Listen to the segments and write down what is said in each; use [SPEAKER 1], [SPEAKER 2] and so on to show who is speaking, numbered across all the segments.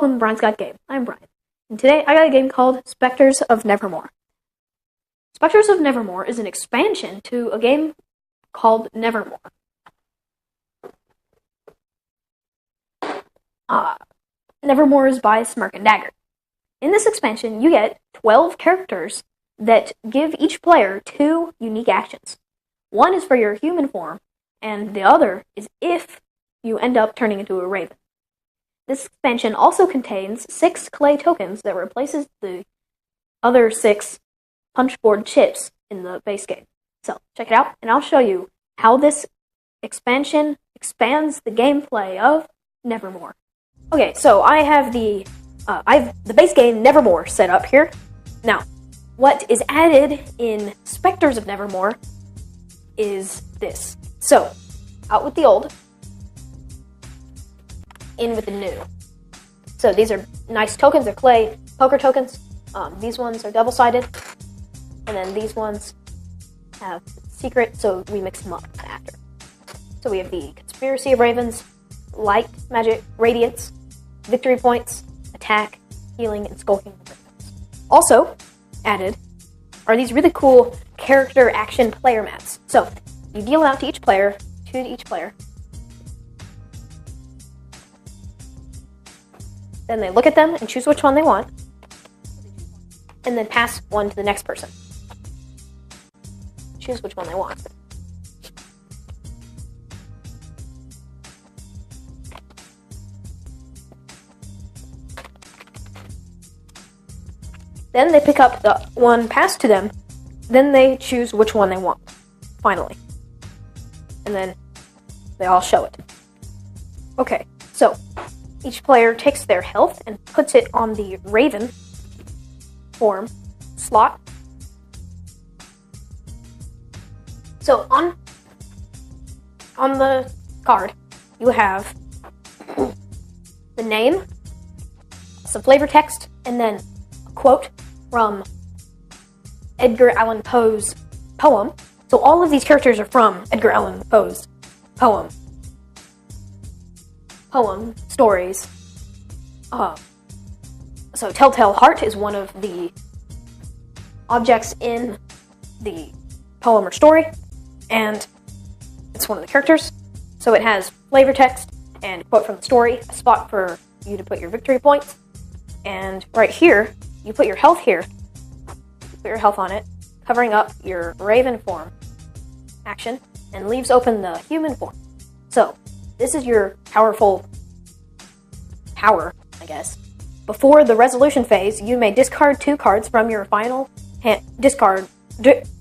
[SPEAKER 1] welcome to Brian's Got Game. I'm Brian, and today I got a game called Specters of Nevermore. Specters of Nevermore is an expansion to a game called Nevermore. Nevermore is by Smirk and Dagger. In this expansion, you get 12 characters that give each player 2 unique actions. One is for your human form, and the other is if you end up turning into a raven. This expansion also contains 6 clay tokens that replaces the other 6 punchboard chips in the base game. So, check it out, and I'll show you how this expansion expands the gameplay of Nevermore. Okay, so I have the base game Nevermore set up here. Now, what is added in Specters of Nevermore is this. So, out with the old, in with the new. So these are nice tokens, they're clay poker tokens. These ones are double-sided, and then these ones have secret, so we mix them up after. So we have the Conspiracy of Ravens, Light, Magic, Radiance, Victory Points, Attack, Healing, and Skulking of Ravens. Also added are these really cool character action player mats. So you deal out to each player, 2 to each player. Then they look at them and choose which one they want, and then pass one to the next person. Choose which one they want. Then they pick up the one passed to them, then they choose which one they want, finally. And then they all show it. Okay, so each player takes their health and puts it on the raven form slot. So on the card, you have the name, some flavor text, and then a quote from Edgar Allan Poe's poem. So all of these characters are from Edgar Allan Poe's poem stories. So Telltale Heart is one of the objects in the poem or story, and it's one of the characters. So it has flavor text and quote from the story, a spot for you to put your victory points, and right here, you put your health here, put your health on it, covering up your raven form action, and leaves open the human form. So this is your powerful power, I guess. Before the resolution phase, you may discard 2 cards from your final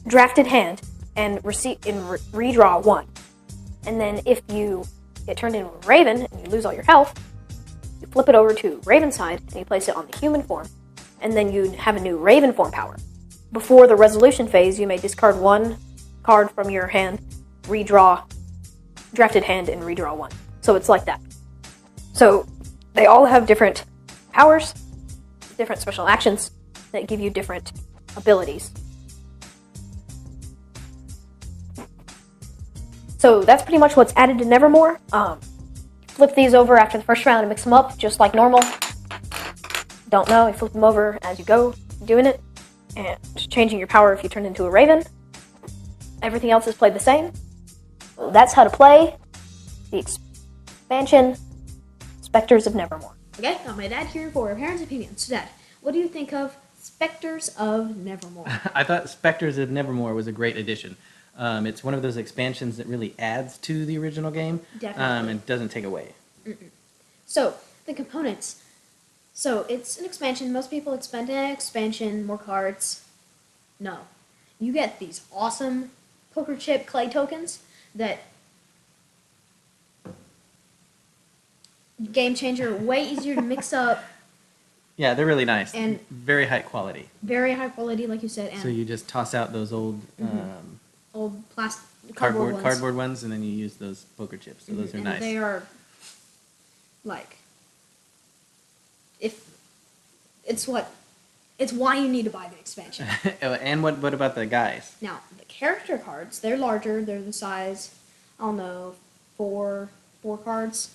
[SPEAKER 1] drafted hand and redraw 1. And then if you get turned into a raven and you lose all your health, you flip it over to raven side and you place it on the human form, and then you have a new raven form power. Before the resolution phase, you may discard 1 card from your hand, redraw drafted hand, and redraw 1. So it's like that. So they all have different powers, different special actions that give you different abilities. So that's pretty much what's added to Nevermore. Flip these over after the first round and mix them up just like normal. Don't know, you flip them over as you go doing it, and just changing your power if you turn into a raven. Everything else is played the same. So that's how to play the expansion Specters of Nevermore.
[SPEAKER 2] Okay, got my dad here for a parent's opinion. So Dad, what do you think of Specters of Nevermore?
[SPEAKER 3] I thought Specters of Nevermore was a great addition. It's one of those expansions that really adds to the original game.
[SPEAKER 2] Definitely.
[SPEAKER 3] And doesn't take away.
[SPEAKER 2] So, the components. So, it's an expansion. Most people expect an expansion, more cards. No. You get these awesome poker chip clay tokens that game changer, way easier to mix up.
[SPEAKER 3] Yeah, they're really nice.
[SPEAKER 2] And
[SPEAKER 3] very high quality.
[SPEAKER 2] Very high quality, like you said. And
[SPEAKER 3] So you just toss out those old
[SPEAKER 2] old plastic
[SPEAKER 3] cardboard ones, and then you use those poker chips. So those are
[SPEAKER 2] and
[SPEAKER 3] nice.
[SPEAKER 2] They are like, if it's why you need to buy the expansion.
[SPEAKER 3] And what about the guys?
[SPEAKER 2] Now the character cards, they're larger. They're the size, I don't know, four cards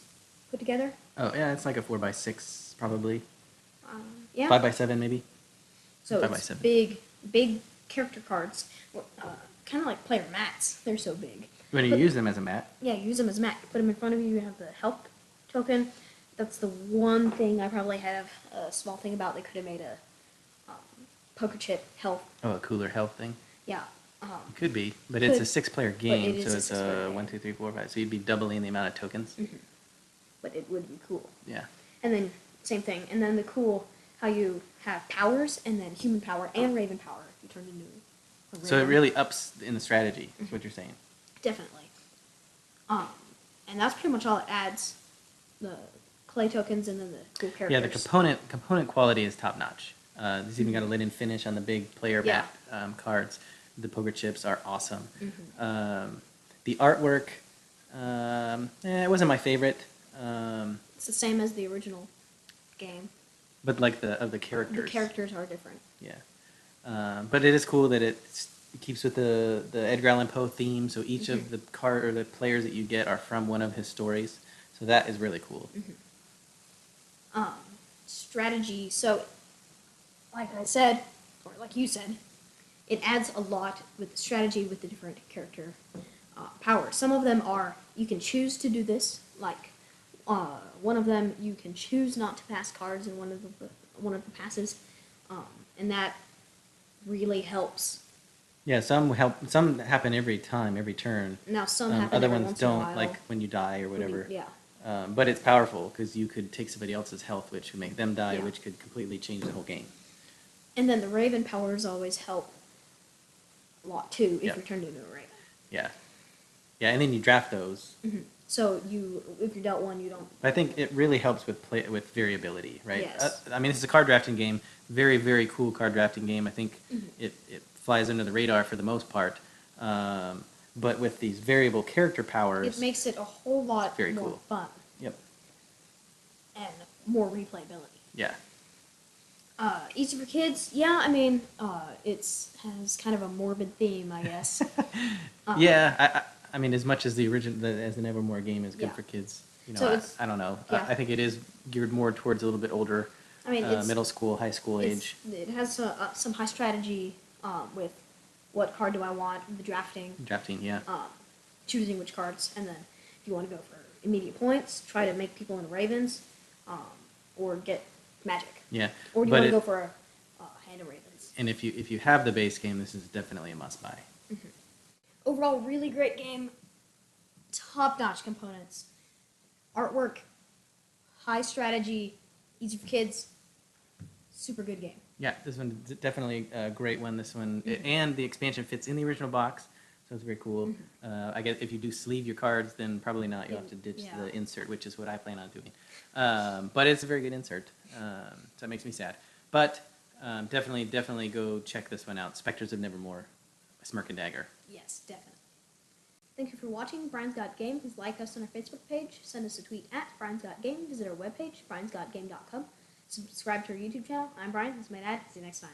[SPEAKER 2] put together.
[SPEAKER 3] Oh yeah, it's like a 4x6 packs, probably.
[SPEAKER 2] Yeah.
[SPEAKER 3] 5x7 maybe.
[SPEAKER 2] So
[SPEAKER 3] 5x7.
[SPEAKER 2] big character cards. Kind of like player mats. They're so big.
[SPEAKER 3] When you
[SPEAKER 2] But-
[SPEAKER 3] use them as a mat.
[SPEAKER 2] Yeah, use them as mat. Put them in front of you. You have the help token. That's the one thing I probably have a small thing about. They could have made a poker chip health.
[SPEAKER 3] Oh, a cooler health thing.
[SPEAKER 2] Yeah.
[SPEAKER 3] It could be, but it's a
[SPEAKER 2] Could-
[SPEAKER 3] 6-player
[SPEAKER 2] it
[SPEAKER 3] game,
[SPEAKER 2] is
[SPEAKER 3] so
[SPEAKER 2] a
[SPEAKER 3] it's
[SPEAKER 2] 6-player
[SPEAKER 3] a
[SPEAKER 2] game.
[SPEAKER 3] 1, 2, 3, 4, 5. So you'd be doubling the amount of tokens.
[SPEAKER 2] But it would be cool.
[SPEAKER 3] Yeah.
[SPEAKER 2] And then same thing. And then the cool how you have powers and then human power and raven power. You turn into a raven.
[SPEAKER 3] So it really ups in the strategy. Is what you're saying.
[SPEAKER 2] Definitely. And that's pretty much all it adds. The clay tokens and then the cool characters.
[SPEAKER 3] Yeah, the component quality is top notch. This even got a lid-in finish on the big player
[SPEAKER 2] Yeah.
[SPEAKER 3] mat cards. The poker chips are awesome.
[SPEAKER 2] Mm-hmm.
[SPEAKER 3] The artwork, it wasn't my favorite.
[SPEAKER 2] It's the same as the original game.
[SPEAKER 3] But like the characters.
[SPEAKER 2] The characters are different.
[SPEAKER 3] Yeah. But it is cool that it keeps with the Edgar Allan Poe theme. So each of the the players that you get are from one of his stories. So that is really cool.
[SPEAKER 2] Strategy. So, like I said, or like you said, it adds a lot with the strategy with the different character powers. Some of them are you can choose to do this. Like one of them, you can choose not to pass cards in one of the passes, and that really helps.
[SPEAKER 3] Yeah, some happen every time, every turn.
[SPEAKER 2] Now some happen
[SPEAKER 3] Other
[SPEAKER 2] every
[SPEAKER 3] ones
[SPEAKER 2] once in a
[SPEAKER 3] don't,
[SPEAKER 2] while.
[SPEAKER 3] like when you die or whatever.
[SPEAKER 2] Yeah.
[SPEAKER 3] But it's powerful because you could take somebody else's health, which would make them die,
[SPEAKER 2] Yeah.
[SPEAKER 3] which could completely change the whole game.
[SPEAKER 2] And then the Raven powers always help a lot too if
[SPEAKER 3] Yeah.
[SPEAKER 2] you're turned into a Raven.
[SPEAKER 3] Yeah. Yeah, and then you draft those.
[SPEAKER 2] So if you're dealt one, you don't.
[SPEAKER 3] But I think it really helps with variability, right?
[SPEAKER 2] Yes.
[SPEAKER 3] I mean, this is a card drafting game. Very, very cool card drafting game. I think it flies under the radar for the most part. But with these variable character powers,
[SPEAKER 2] It makes it a whole lot
[SPEAKER 3] Very
[SPEAKER 2] more
[SPEAKER 3] cool.
[SPEAKER 2] fun
[SPEAKER 3] Yep.
[SPEAKER 2] and more replayability.
[SPEAKER 3] Yeah.
[SPEAKER 2] Easy for kids, yeah. I mean, it's has kind of a morbid theme, I guess.
[SPEAKER 3] Yeah. I mean, as much as the Nevermore game is good
[SPEAKER 2] Yeah.
[SPEAKER 3] for kids,
[SPEAKER 2] So it's-
[SPEAKER 3] I don't know.
[SPEAKER 2] yeah.
[SPEAKER 3] I think it is geared more towards a little bit older,
[SPEAKER 2] I mean, it's
[SPEAKER 3] middle school, high school age.
[SPEAKER 2] It has some high strategy with what card do I want, the drafting,
[SPEAKER 3] Drafting, yeah.
[SPEAKER 2] choosing which cards, and then if you want to go for immediate points, try to make people into ravens, or get magic.
[SPEAKER 3] Yeah.
[SPEAKER 2] Or do you
[SPEAKER 3] But
[SPEAKER 2] want to
[SPEAKER 3] it-
[SPEAKER 2] go for a hand of ravens?
[SPEAKER 3] And if you have the base game, this is definitely a must buy.
[SPEAKER 2] Overall, really great game. Top-notch components. Artwork, high strategy, easy for kids. Super good game.
[SPEAKER 3] Yeah, this one is definitely a great one. This one and the expansion fits in the original box, so it's very cool. I guess if you do sleeve your cards, then probably not. You'll have to ditch
[SPEAKER 2] Yeah.
[SPEAKER 3] the insert, which is what I plan on doing. But it's a very good insert, so it makes me sad. But definitely go check this one out. Specters of Nevermore, by Smirk and Dagger.
[SPEAKER 2] Yes, definitely. Thank you for watching Brian's Got Game. Please like us on our Facebook page. Send us a tweet at Brian's Got Game. Visit our webpage, briansgotgame.com. Subscribe to our YouTube channel. I'm Brian. This is my dad. See you next time.